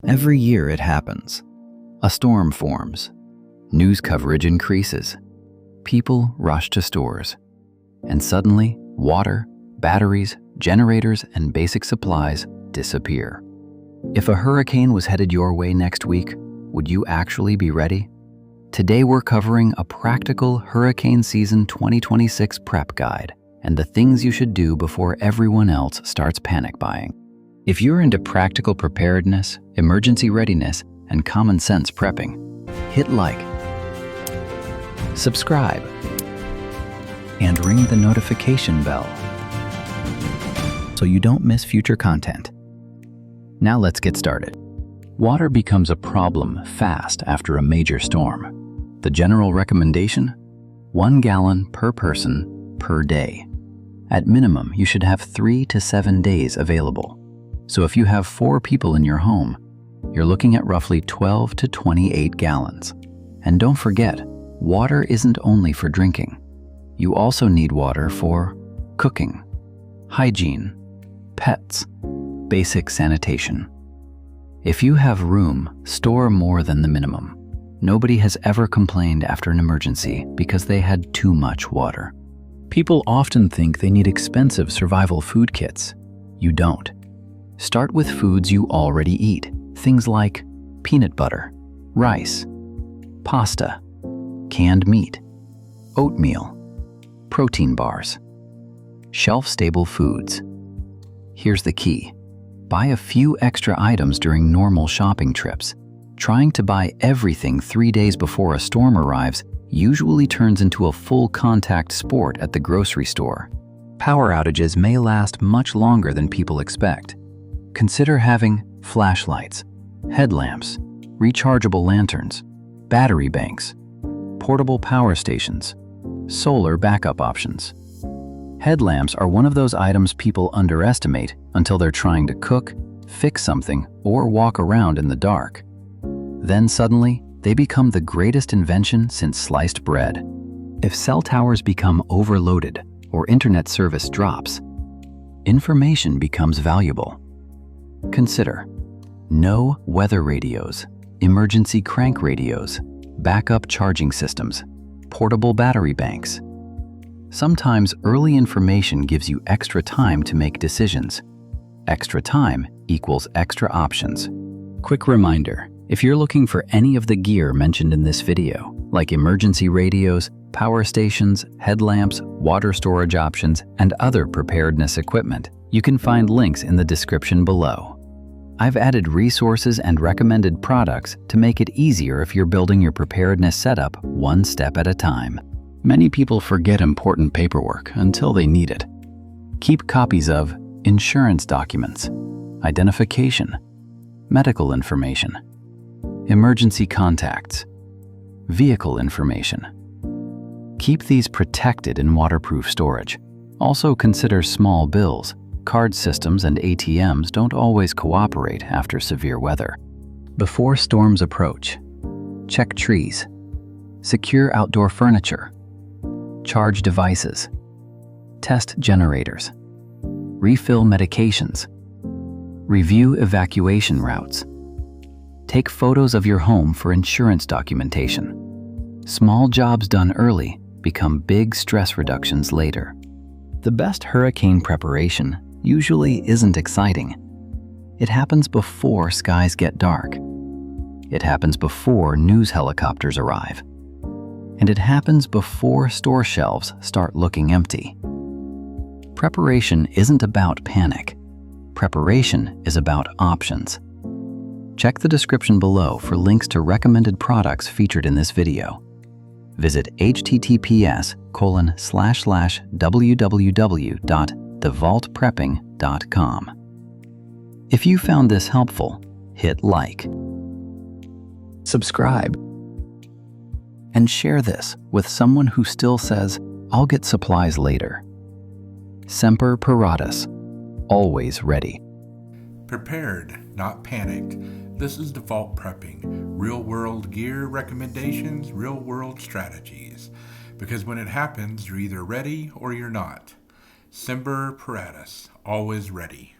Every year it happens. A storm forms. News coverage increases. People rush to stores. And suddenly, water, batteries, generators, and basic supplies disappear. If a hurricane was headed your way next week, would you actually be ready? Today we're covering a practical hurricane season 2026 prep guide and the things you should do before everyone else starts panic buying. If you're into practical preparedness, emergency readiness, and common sense prepping, hit like, subscribe, and ring the notification bell so you don't miss future content. Now let's get started. Water becomes a problem fast after a major storm. The general recommendation? 1 gallon per person per day. At minimum, you should have 3 to 7 days available. So if you have 4 people in your home, you're looking at roughly 12 to 28 gallons. And don't forget, water isn't only for drinking. You also need water for cooking, hygiene, pets, basic sanitation. If you have room, store more than the minimum. Nobody has ever complained after an emergency because they had too much water. People often think they need expensive survival food kits. You don't. Start with foods you already eat. Things like peanut butter, rice, pasta, canned meat, oatmeal, protein bars, shelf-stable foods. Here's the key. Buy a few extra items during normal shopping trips. Trying to buy everything 3 days before a storm arrives usually turns into a full contact sport at the grocery store. Power outages may last much longer than people expect. Consider having flashlights, headlamps, rechargeable lanterns, battery banks, portable power stations, solar backup options. Headlamps are one of those items people underestimate until they're trying to cook, fix something, or walk around in the dark. Then suddenly, they become the greatest invention since sliced bread. If cell towers become overloaded or internet service drops, information becomes valuable. Consider no weather radios, emergency crank radios, backup charging systems, portable battery banks. Sometimes early information gives you extra time to make decisions. Extra time equals extra options. Quick reminder, if you're looking for any of the gear mentioned in this video, like emergency radios, power stations, headlamps, water storage options, and other preparedness equipment, you can find links in the description below. I've added resources and recommended products to make it easier if you're building your preparedness setup one step at a time. Many people forget important paperwork until they need it. Keep copies of insurance documents, identification, medical information, emergency contacts, vehicle information. Keep these protected in waterproof storage. Also consider small bills. Card systems and ATMs don't always cooperate after severe weather. Before storms approach, check trees, secure outdoor furniture, charge devices, test generators, refill medications, review evacuation routes. Take photos of your home for insurance documentation. Small jobs done early become big stress reductions later. The best hurricane preparation usually isn't exciting. It happens before skies get dark. It happens before news helicopters arrive. And it happens before store shelves start looking empty. Preparation isn't about panic. Preparation is about options. Check the description below for links to recommended products featured in this video. Visit https://www.thevaultprepping.com. If you found this helpful, hit like, subscribe, and share this with someone who still says, "I'll get supplies later." Semper Paratus, always ready. Prepared, not panicked. This is Default Prepping. Real-world gear recommendations, real-world strategies. Because when it happens, you're either ready or you're not. Semper Paratus, always ready.